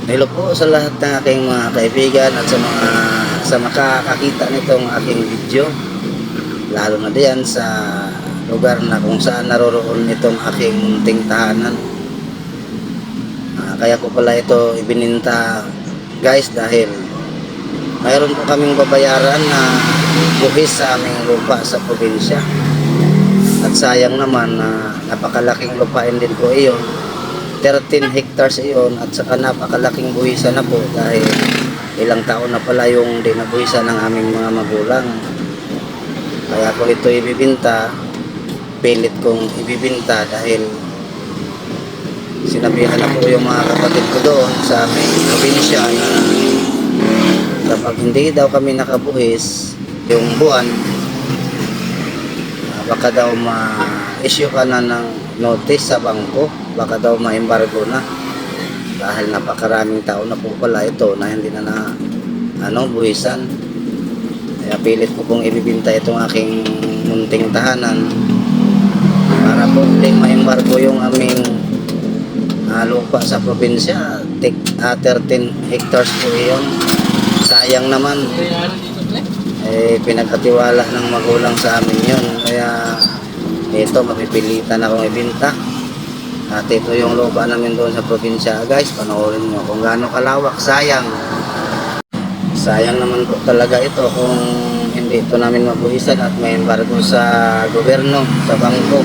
Hello po sa lahat ng aking mga kaibigan at sa makakakita nitong aking video. Lalo na diyan sa lugar na kung saan naroroon itong aking munting tahanan. Kaya ko pala ito ibininta guys dahil mayroon po kaming babayaran na buhis sa aming lupa sa probinsya. At sayang naman na napakalaking lupain din po iyon. 13 hectares iyon at saka napakalaking buhisan na po dahil ilang taon na pala yung dinabuhisan ng aming mga magulang. Kaya ko ito ibibinta, pilit kong ibibinta dahil sinabihan na po yung mga kapatid ko doon sa aming probinsya na kapag hindi daw kami nakabuhis yung buwan, baka daw ma-issue ka na ng notice sa bangko, baka daw ma-embargo na dahil napakaraming tao na po pala ito na hindi na buhisan. Kaya pilit ko pong ibibinta itong aking munting tahanan para po hindi ma-embargo yung aming lupa sa probinsya. 13 hectares po yun. Sayang naman, pinagkatiwala ng magulang sa amin yun, kaya ito mapipilitan akong ibinta. At ito yung lupa namin doon sa probinsya guys, panoorin mo kung gaano kalawak. Sayang naman po talaga ito kung hindi ito namin mabuhisan at may embargo sa gobyerno, sa bangko.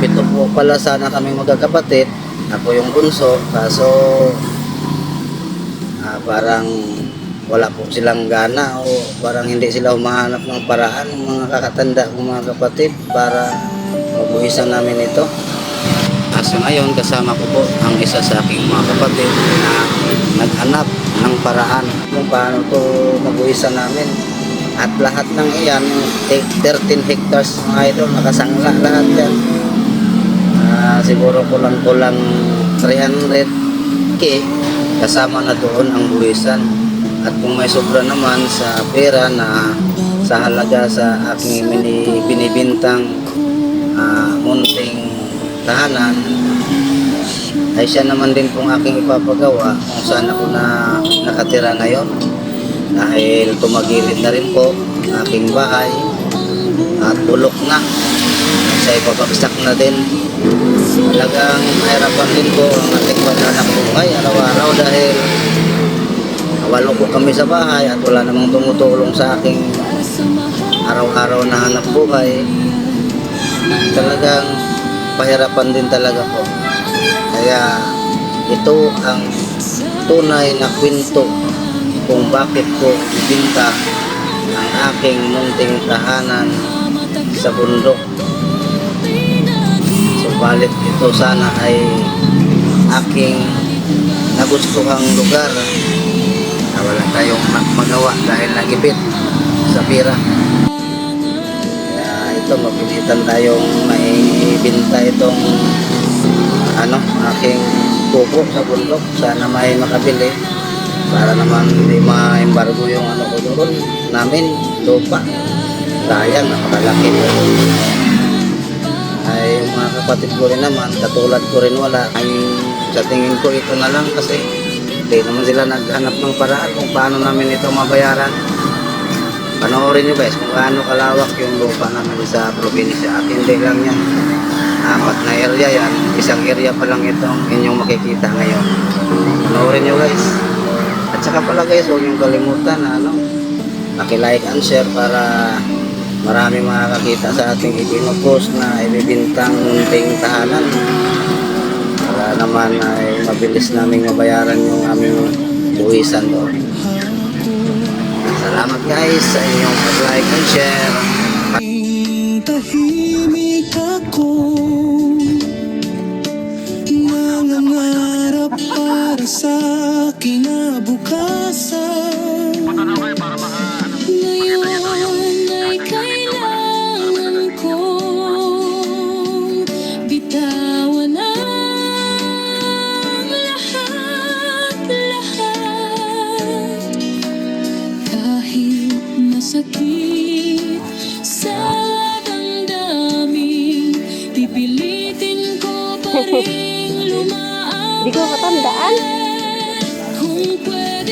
7 po pala sana kaming magkakapatid, ako yung bunso, kaso parang wala po silang gana o parang hindi sila humahanap ng paraan, mga kakatanda kong mga kapatid, para mabuhisan namin ito. Kaso ngayon kasama ko po ang isa sa aking mga kapatid na naghanap ng paraan kung paano ito mabuhisan namin. At lahat ng iyan, 13 hectares mga idol, nakasangla lahat yan. Siguro kulang 300k kasama na doon ang buhisan. At kung may sobra naman sa pera na sa halaga sa aking binibintang munting tahanan, ay siya naman din pong aking ipapagawa kung saan ako na nakatira ngayon. Dahil tumagilid na rin po ang aking bahay at bulok na, sa ipabagsak na din. Talagang mahirapan din po ang ating paghanap buhay araw-araw dahil walo po kami sa bahay at wala namang tumutulong sa aking araw-araw na hanap buhay. Talagang pahirapan din talaga po. Kaya ito ang tunay na kwento kung bakit ko ibinta ang aking munting tahanan sa bundok. Subalit ito sana ay aking nagustuhang lugar na wala tayong magawa dahil nagipit sa pira. Kaya ito, mapilitan tayong maibinta itong aking kuko sa bundok. Sana may makabili para naman hindi ma-embargo yung ko doon namin, lupa. Sayang, napakalaki po. Ay yung mga kapatid ko rin naman, katulad ko rin wala. Ay sa tingin ko ito na lang kasi hindi naman sila naghanap ng paraan kung paano namin ito mabayaran. Panoorin nyo guys kung gaano kalawak yung lupa namin sa probinsya. At hindi lang yan, 4 na area yan, isang area pa lang itong inyong makikita ngayon. Panoorin nyo guys. At saka pala guys, huwag niyong kalimutan na paki-like and share para marami makakakita sa ating ipinopost na ibibintang munting tahanan. Para naman ay mabilis naming mabayaran yung aming buhisan doon. Salamat guys sa inyong pag-like and share. Tahimik ako, nangangarap para sa kinabukasan. Ngayon ay kailangan kong bitawan ang lahat-lahat. Kahit masakit sa damdamin, pipilitin ko pa rin lumaan. Hindi ko matandaan. pwede